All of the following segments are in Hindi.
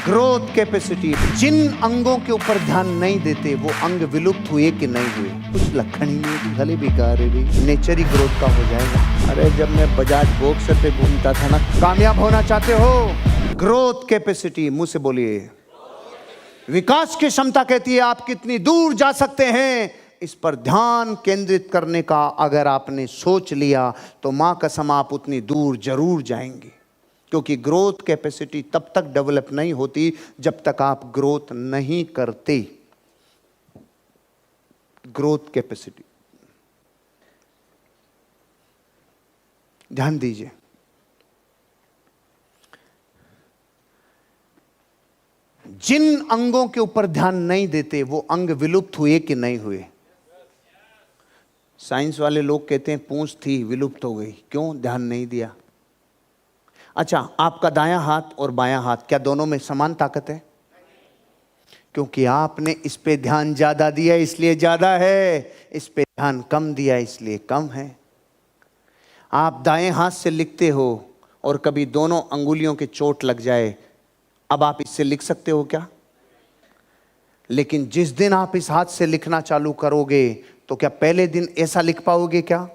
Growth capacity. जिन अंगों के ऊपर ध्यान नहीं देते वो अंग विलुप्त हुए कि नहीं हुए, कुछ लक्षण ही नहीं, भले बेकार है भाई। नेचर ही ग्रोथ का हो जाएगा। अरे जब मैं बजाज बॉक्सर पे घूमता था ना, कामयाब होना चाहते हो, ग्रोथ कैपेसिटी, मुंह से बोलिए। विकास की क्षमता कहती है आप कितनी दूर जा सकते हैं, इस पर ध्यान केंद्रित करने का अगर आपने सोच लिया तो मां कसम आप उतनी दूर जरूर जाएंगे। क्योंकि ग्रोथ कैपेसिटी तब तक डेवलप नहीं होती जब तक आप ग्रोथ नहीं करते। ग्रोथ कैपेसिटी, ध्यान दीजिए। जिन अंगों के ऊपर ध्यान नहीं देते वो अंग विलुप्त हुए कि नहीं हुए। साइंस वाले लोग कहते हैं पूंछ थी विलुप्त हो गई, क्यों? ध्यान नहीं दिया। अच्छा, आपका दायां हाथ और बायां हाथ क्या दोनों में समान ताकत है? क्योंकि आपने इस पे ध्यान ज्यादा दिया इसलिए ज्यादा है, इस पे ध्यान कम दिया इसलिए कम है। आप दाएं हाथ से लिखते हो और कभी दोनों अंगुलियों के चोट लग जाए, अब आप इससे लिख सकते हो क्या? लेकिन जिस दिन आप इस हाथ से लिखना चालू करोगे तो क्या पहले दिन ऐसा लिख पाओगे क्या?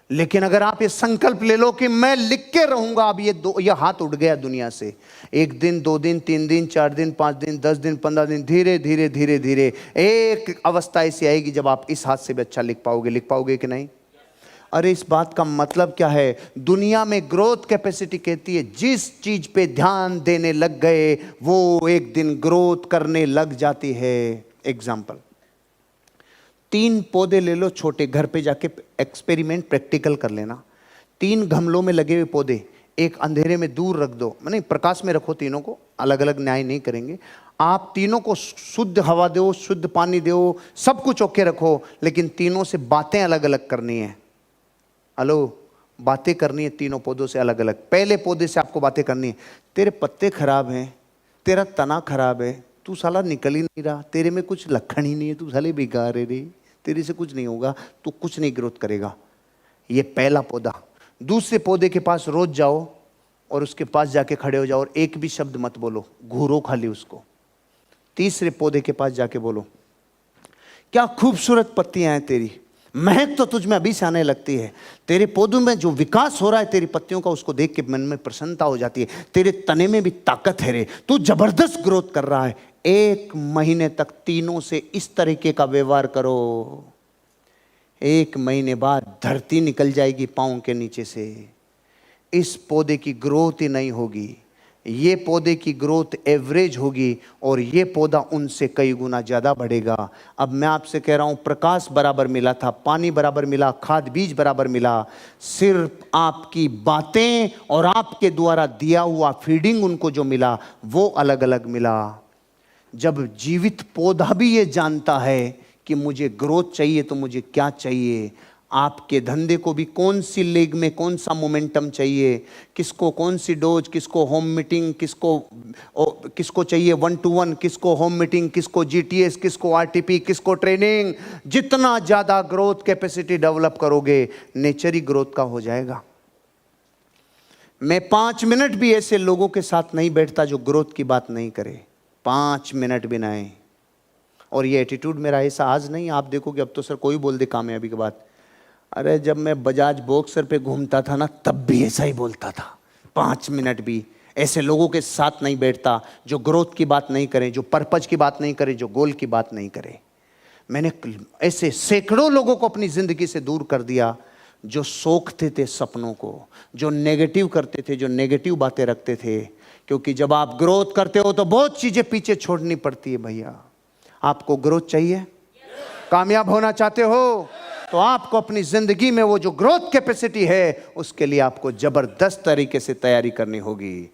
लेकिन अगर आप ये संकल्प ले लो कि मैं लिख के रहूंगा, अब ये हाथ उठ गया दुनिया से, 1 दिन 2 दिन 3 दिन 4 दिन 5 दिन 10 दिन 15 दिन, धीरे धीरे धीरे धीरे एक अवस्था ऐसी आएगी जब आप इस हाथ से भी अच्छा लिख पाओगे। लिख पाओगे कि नहीं? अरे इस बात का मतलब क्या है? दुनिया में ग्रोथ कैपेसिटी कहती है जिस चीज पे ध्यान देने लग गए वो एक दिन ग्रोथ करने लग जाती है। एग्जाम्पल, 3 पौधे ले लो छोटे, घर पे जाके एक्सपेरिमेंट प्रैक्टिकल कर लेना। 3 गमलों में लगे हुए पौधे, एक अंधेरे में दूर रख दो, नहीं प्रकाश में रखो, तीनों को अलग अलग न्याय नहीं करेंगे। आप तीनों को शुद्ध हवा दो, शुद्ध पानी दो, सब कुछ ओके रखो, लेकिन तीनों से बातें अलग अलग करनी है। हेलो, बातें करनी है तीनों पौधों से अलग अलग। पहले पौधे से आपको बातें करनी है, तेरे पत्ते खराब हैं, तेरा तना खराब है, तू साला निकल ही नहीं रहा, तेरे में कुछ लक्षण ही नहीं है, तू साले बेकार है रे, तेरे से कुछ नहीं होगा, तू कुछ नहीं ग्रोथ करेगा। ये पहला पौधा। दूसरे पौधे के पास रोज जाओ और उसके पास जाके खड़े हो जाओ और एक भी शब्द मत बोलो, घूरो खाली उसको। तीसरे पौधे के पास जाके बोलो, क्या खूबसूरत पत्तियां हैं तेरी, महक तो तुझ में अभी से आने लगती है, तेरे पौधों में जो विकास हो रहा है तेरी पत्तियों का, उसको देख के मन में प्रसन्नता हो जाती है, तेरे तने में भी ताकत है रे, तू जबरदस्त ग्रोथ कर रहा है। 1 महीने तक तीनों से इस तरीके का व्यवहार करो, 1 महीने बाद धरती निकल जाएगी पांव के नीचे से। इस पौधे की ग्रोथ ही नहीं होगी, ये पौधे की ग्रोथ एवरेज होगी और ये पौधा उनसे कई गुना ज़्यादा बढ़ेगा। अब मैं आपसे कह रहा हूँ, प्रकाश बराबर मिला था, पानी बराबर मिला, खाद बीज बराबर मिला, सिर्फ आपकी बातें और आपके द्वारा दिया हुआ फीडिंग उनको जो मिला वो अलग अलग मिला। जब जीवित पौधा भी ये जानता है कि मुझे ग्रोथ चाहिए तो मुझे क्या चाहिए, आपके धंधे को भी कौन सी लेग में कौन सा मोमेंटम चाहिए, किसको कौन सी डोज, किसको होम मीटिंग, किसको चाहिए 1-to-1, किसको होम मीटिंग, किसको जीटीएस, किसको आरटीपी, किसको ट्रेनिंग। जितना ज़्यादा ग्रोथ कैपेसिटी डेवलप करोगे नेचर ही ग्रोथ का हो जाएगा। मैं 5 मिनट भी ऐसे लोगों के साथ नहीं बैठता जो ग्रोथ की बात नहीं करे, 5 मिनट भी नहीं। और ये एटीट्यूड मेरा ऐसा आज नहीं, आप देखोगे अब तो सर कोई बोल दे कामयाबी की बात। अरे जब मैं बजाज बॉक्सर पे घूमता था ना, तब भी ऐसा ही बोलता था। 5 मिनट भी ऐसे लोगों के साथ नहीं बैठता जो ग्रोथ की बात नहीं करें, जो पर्पज की बात नहीं करें, जो गोल की बात नहीं करें। मैंने ऐसे सैकड़ों लोगों को अपनी जिंदगी से दूर कर दिया जो सोखते थे सपनों को, जो नेगेटिव करते थे, जो नेगेटिव बातें रखते थे। क्योंकि जब आप ग्रोथ करते हो तो बहुत चीजें पीछे छोड़नी पड़ती है भैया। आपको ग्रोथ चाहिए, कामयाब होना चाहते हो तो आपको अपनी जिंदगी में वो जो ग्रोथ कैपेसिटी है उसके लिए आपको जबरदस्त तरीके से तैयारी करनी होगी।